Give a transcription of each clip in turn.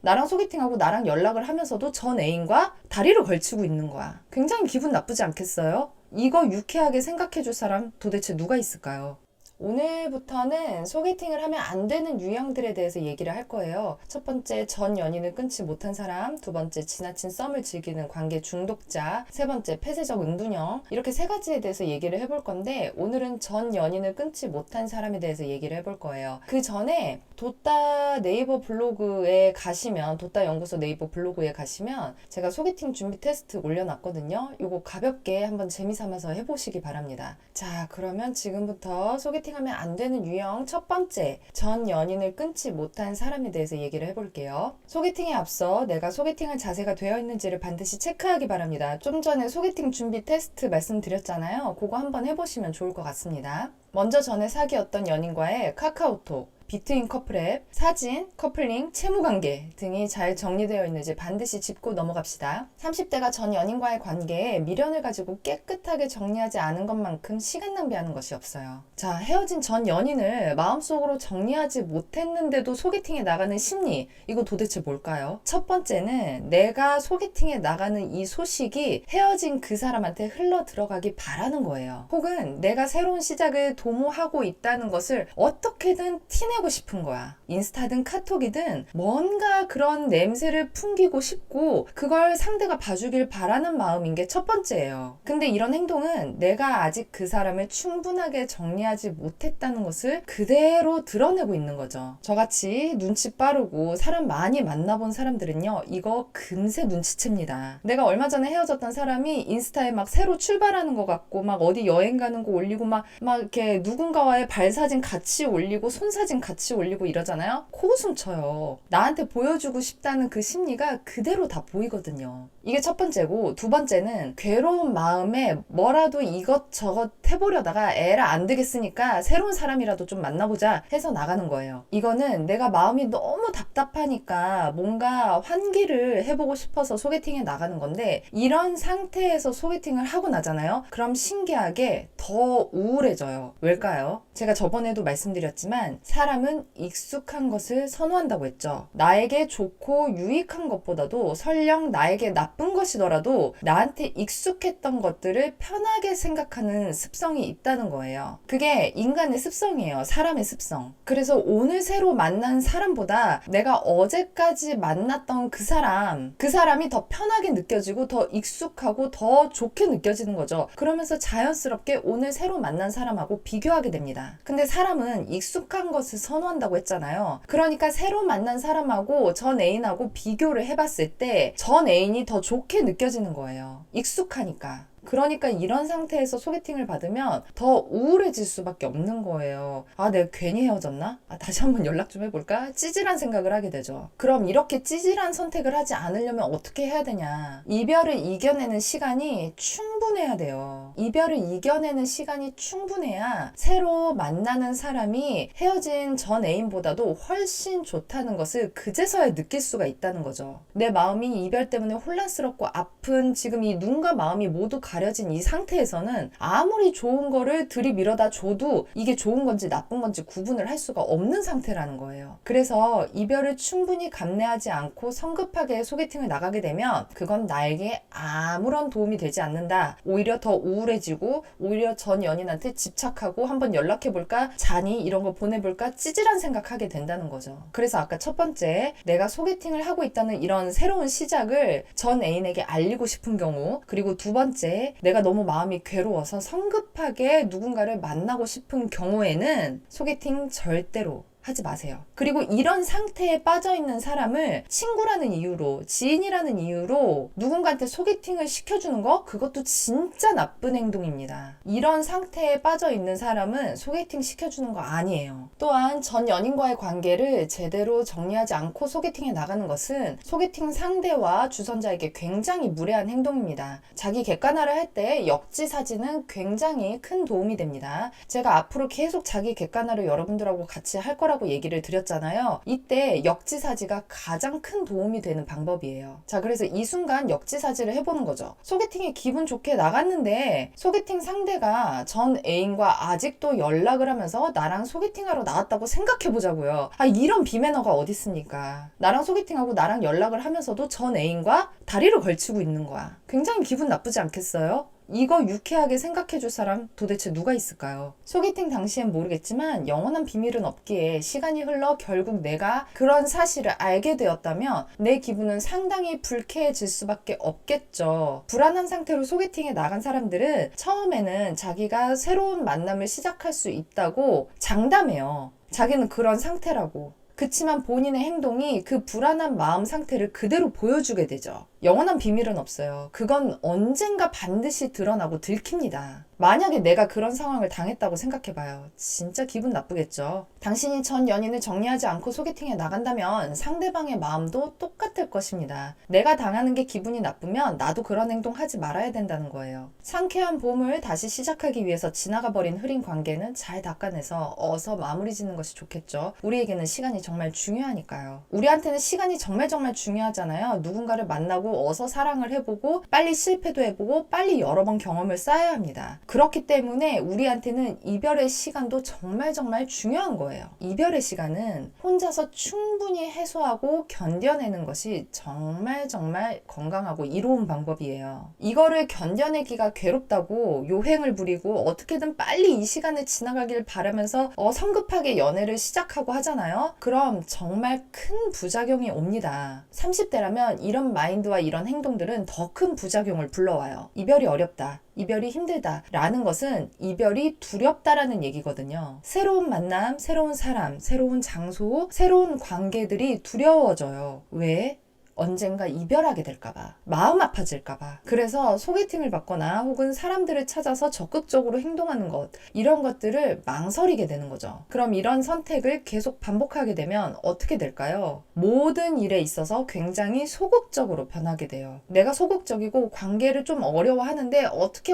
나랑 소개팅하고 나랑 연락을 하면서도 전 애인과 다리를 걸치고 있는 거야. 굉장히 기분 나쁘지 않겠어요? 이거 유쾌하게 생각해 줄 사람 도대체 누가 있을까요? 오늘부터는 소개팅을 하면 안 되는 유형들에 대해서 얘기를 할 거예요. 첫 번째, 전 연인을 끊지 못한 사람. 두 번째, 지나친 썸을 즐기는 관계 중독자. 세 번째, 폐쇄적 은둔형. 이렇게 세 가지에 대해서 얘기를 해볼 건데, 오늘은 전 연인을 끊지 못한 사람에 대해서 얘기를 해볼 거예요. 그 전에 돋다 네이버 블로그에 가시면, 돋다 연구소 네이버 블로그에 가시면 제가 소개팅 준비 테스트 올려놨거든요. 요거 가볍게 한번 재미삼아서 해보시기 바랍니다. 자, 그러면 지금부터 소개팅하면 안 되는 유형 첫 번째, 전 연인을 끊지 못한 사람에 대해서 얘기를 해볼게요. 소개팅에 앞서 내가 소개팅할 자세가 되어 있는지를 반드시 체크하기 바랍니다. 좀 전에 소개팅 준비 테스트 말씀드렸잖아요. 그거 한번 해보시면 좋을 것 같습니다. 먼저 전에 사귀었던 연인과의 카카오톡, 비트인 커플앱, 사진, 커플링, 채무관계 등이 잘 정리되어 있는지 반드시 짚고 넘어갑시다. 30대가 전 연인과의 관계에 미련을 가지고 깨끗하게 정리하지 않은 것만큼 시간 낭비하는 것이 없어요. 자, 헤어진 전 연인을 마음속으로 정리하지 못했는데도 소개팅에 나가는 심리, 이거 도대체 뭘까요? 첫 번째는 내가 소개팅에 나가는 이 소식이 헤어진 그 사람한테 흘러 들어가기 바라는 거예요. 혹은 내가 새로운 시작을 도모하고 있다는 것을 어떻게든 티내고 싶은 거야. 인스타든 카톡이든 뭔가 그런 냄새를 풍기고 싶고 그걸 상대가 봐주길 바라는 마음인 게 첫 번째예요. 근데 이런 행동은 내가 아직 그 사람을 충분하게 정리하지 못했다는 것을 그대로 드러내고 있는 거죠. 저같이 눈치 빠르고 사람 많이 만나본 사람들은요, 이거 금세 눈치챕니다. 내가 얼마 전에 헤어졌던 사람이 인스타에 막 새로 출발하는 것 같고 막 어디 여행 가는 거 올리고 막 이렇게 누군가와의 발사진 같이 올리고 손사진 같이 올리고 이러잖아요. 코웃음 쳐요. 나한테 보여주고 싶다는 그 심리가 그대로 다 보이거든요. 이게 첫 번째고, 두 번째는 괴로운 마음에 뭐라도 이것저것 해보려다가 에라 안 되겠으니까 새로운 사람이라도 좀 만나보자 해서 나가는 거예요. 이거는 내가 마음이 너무 답답하니까 뭔가 환기를 해보고 싶어서 소개팅에 나가는 건데, 이런 상태에서 소개팅을 하고 나잖아요. 그럼 신기하게 더 우울해져요. 왜일까요? 제가 저번에도 말씀드렸지만 사람은 익숙한 것을 선호한다고 했죠. 나에게 좋고 유익한 것보다도 설령 나에게 나쁜 것이더라도 나한테 익숙했던 것들을 편하게 생각하는 습성이 있다는 거예요. 그게 인간의 습성이에요. 사람의 습성. 그래서 오늘 새로 만난 사람보다 내가 어제까지 만났던 그 사람이 더 편하게 느껴지고 더 익숙하고 더 좋게 느껴지는 거죠. 그러면서 자연스럽게 오늘 새로 만난 사람하고 비교하게 됩니다. 근데 사람은 익숙한 것을 선호한다고 했잖아요. 그러니까 새로 만난 사람하고 전 애인하고 비교를 해봤을 때 전 애인이 더 좋게 느껴지는 거예요. 익숙하니까. 그러니까 이런 상태에서 소개팅을 받으면 더 우울해질 수밖에 없는 거예요. 아, 내가 괜히 헤어졌나? 아, 다시 한번 연락 좀 해볼까? 찌질한 생각을 하게 되죠. 그럼 이렇게 찌질한 선택을 하지 않으려면 어떻게 해야 되냐? 이별을 이겨내는 시간이 충분해야 돼요. 이별을 이겨내는 시간이 충분해야 새로 만나는 사람이 헤어진 전 애인보다도 훨씬 좋다는 것을 그제서야 느낄 수가 있다는 거죠. 내 마음이 이별 때문에 혼란스럽고 아픈 지금 이 눈과 마음이 모두 가려진 이 상태에서는 아무리 좋은 거를 들이밀어다 줘도 이게 좋은 건지 나쁜 건지 구분을 할 수가 없는 상태라는 거예요. 그래서 이별을 충분히 감내하지 않고 성급하게 소개팅을 나가게 되면 그건 나에게 아무런 도움이 되지 않는다. 오히려 더 우울해지고 오히려 전 연인한테 집착하고 한번 연락해볼까? 자니? 이런 거 보내볼까? 찌질한 생각하게 된다는 거죠. 그래서 아까 첫 번째, 내가 소개팅을 하고 있다는 이런 새로운 시작을 전 애인에게 알리고 싶은 경우, 그리고 두 번째, 내가 너무 마음이 괴로워서 성급하게 누군가를 만나고 싶은 경우에는 소개팅 절대로 하지 마세요. 그리고 이런 상태에 빠져있는 사람을 친구라는 이유로, 지인이라는 이유로 누군가한테 소개팅을 시켜주는 거, 그것도 진짜 나쁜 행동입니다. 이런 상태에 빠져있는 사람은 소개팅 시켜주는 거 아니에요. 또한 전 연인과의 관계를 제대로 정리하지 않고 소개팅에 나가는 것은 소개팅 상대와 주선자에게 굉장히 무례한 행동입니다. 자기 객관화를 할 때 역지사지는 굉장히 큰 도움이 됩니다. 제가 앞으로 계속 자기 객관화를 여러분들하고 같이 할 거라고 해보라고 얘기를 드렸잖아요. 이때 역지사지가 가장 큰 도움이 되는 방법이에요. 자, 그래서 이 순간 역지사지를 해보는 거죠. 소개팅에 기분 좋게 나갔는데 소개팅 상대가 전 애인과 아직도 연락을 하면서 나랑 소개팅하러 나왔다고 생각해보자고요. 아, 이런 비매너가 어디 있습니까? 나랑 소개팅하고 나랑 연락을 하면서도 전 애인과 다리를 걸치고 있는 거야. 굉장히 기분 나쁘지 않겠어요? 이거 유쾌하게 생각해줄 사람 도대체 누가 있을까요? 소개팅 당시엔 모르겠지만 영원한 비밀은 없기에 시간이 흘러 결국 내가 그런 사실을 알게 되었다면 내 기분은 상당히 불쾌해질 수밖에 없겠죠. 불안한 상태로 소개팅에 나간 사람들은 처음에는 자기가 새로운 만남을 시작할 수 있다고 장담해요. 자기는 그런 상태라고. 그치만 본인의 행동이 그 불안한 마음 상태를 그대로 보여주게 되죠. 영원한 비밀은 없어요. 그건 언젠가 반드시 드러나고 들킵니다. 만약에 내가 그런 상황을 당했다고 생각해봐요. 진짜 기분 나쁘겠죠. 당신이 전 연인을 정리하지 않고 소개팅에 나간다면 상대방의 마음도 똑같을 것입니다. 내가 당하는 게 기분이 나쁘면 나도 그런 행동 하지 말아야 된다는 거예요. 상쾌한 봄을 다시 시작하기 위해서 지나가버린 흐린 관계는 잘 닦아내서 어서 마무리 짓는 것이 좋겠죠. 우리에게는 시간이 정말 중요하니까요. 우리한테는 시간이 정말 중요하잖아요. 누군가를 만나고 어서 사랑을 해보고 빨리 실패도 해보고 빨리 여러 번 경험을 쌓아야 합니다. 그렇기 때문에 우리한테는 이별의 시간도 정말 중요한 거예요. 이별의 시간은 혼자서 충분히 해소하고 견뎌내는 것이 정말 건강하고 이로운 방법이에요. 이거를 견뎌내기가 괴롭다고 요행을 부리고 어떻게든 빨리 이 시간을 지나가길 바라면서 성급하게 연애를 시작하고 하잖아요. 그럼 정말 큰 부작용이 옵니다. 30대라면 이런 마인드와 이런 행동들은 더 큰 부작용을 불러와요. 이별이 어렵다. 이별이 힘들다 라는 것은 이별이 두렵다라는 얘기거든요. 새로운 만남, 새로운 사람, 새로운 장소, 새로운 관계들이 두려워져요. 왜? 언젠가 이별하게 될까봐, 마음 아파질까봐. 그래서 소개팅을 받거나 혹은 사람들을 찾아서 적극적으로 행동하는 것, 이런 것들을 망설이게 되는 거죠. 그럼 이런 선택을 계속 반복하게 되면 어떻게 될까요? 모든 일에 있어서 굉장히 소극적으로 변하게 돼요. 내가 소극적이고 관계를 좀 어려워하는데 어떻게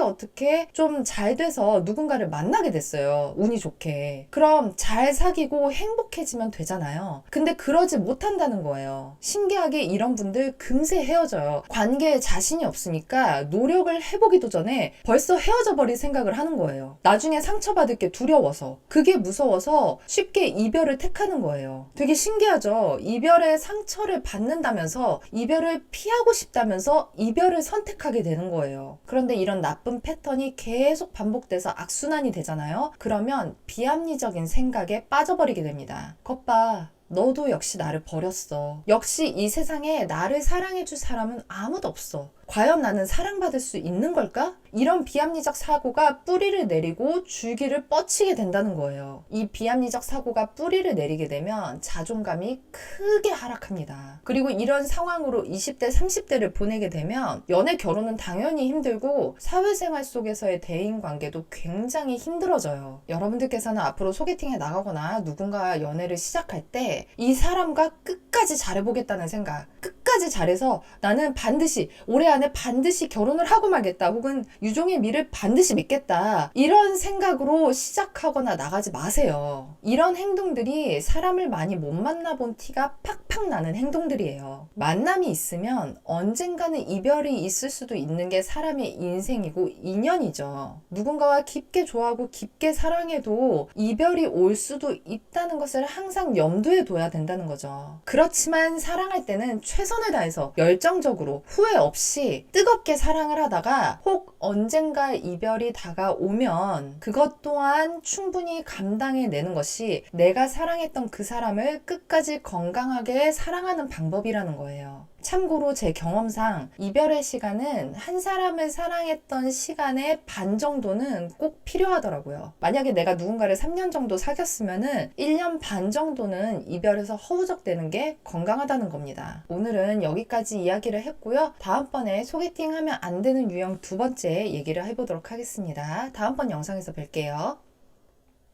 좀 잘 돼서 누군가를 만나게 됐어요. 운이 좋게. 그럼 잘 사귀고 행복해지면 되잖아요. 근데 그러지 못한다는 거예요. 신기하게 이런 분들 금세 헤어져요. 관계에 자신이 없으니까 노력을 해보기도 전에 벌써 헤어져 버릴 생각을 하는 거예요. 나중에 상처받을 게 두려워서, 그게 무서워서 쉽게 이별을 택하는 거예요. 되게 신기하죠? 이별의 상처를 받는다면서, 이별을 피하고 싶다면서 이별을 선택하게 되는 거예요. 그런데 이런 나쁜 패턴이 계속 반복돼서 악순환이 되잖아요. 그러면 비합리적인 생각에 빠져버리게 됩니다. 겉봐, 너도 역시 나를 버렸어. 역시 이 세상에 나를 사랑해줄 사람은 아무도 없어. 과연 나는 사랑받을 수 있는 걸까? 이런 비합리적 사고가 뿌리를 내리고 줄기를 뻗치게 된다는 거예요. 이 비합리적 사고가 뿌리를 내리게 되면 자존감이 크게 하락합니다. 그리고 이런 상황으로 20대, 30대를 보내게 되면 연애, 결혼은 당연히 힘들고 사회생활 속에서의 대인관계도 굉장히 힘들어져요. 여러분들께서는 앞으로 소개팅에 나가거나 누군가 연애를 시작할 때 이 사람과 끝까지 잘해보겠다는 생각, 끝까지 잘해서 나는 반드시 올해 안에 반드시 결혼을 하고 말겠다, 혹은 유종의 미를 반드시 믿겠다, 이런 생각으로 시작하거나 나가지 마세요. 이런 행동들이 사람을 많이 못 만나본 티가 팍팍 나는 행동들이에요. 만남이 있으면 언젠가는 이별이 있을 수도 있는 게 사람의 인생이고 인연이죠. 누군가와 깊게 좋아하고 깊게 사랑해도 이별이 올 수도 있다는 것을 항상 염두에 둬야 된다는 거죠. 그렇지만 사랑할 때는 최선을 다해서 열정적으로 후회 없이 뜨겁게 사랑을 하다가 혹 언젠가 이별이 다가오면 그것 또한 충분히 감당해내는 것이 내가 사랑했던 그 사람을 끝까지 건강하게 사랑하는 방법이라는 거예요. 참고로 제 경험상 이별의 시간은 한 사람을 사랑했던 시간의 반 정도는 꼭 필요하더라고요. 만약에 내가 누군가를 3년 정도 사귀었으면은 1년 반 정도는 이별해서 허우적대는 게 건강하다는 겁니다. 오늘은 여기까지 이야기를 했고요. 다음번에 소개팅 하면 안 되는 유형 두 번째 얘기를 해보도록 하겠습니다. 다음번 영상에서 뵐게요.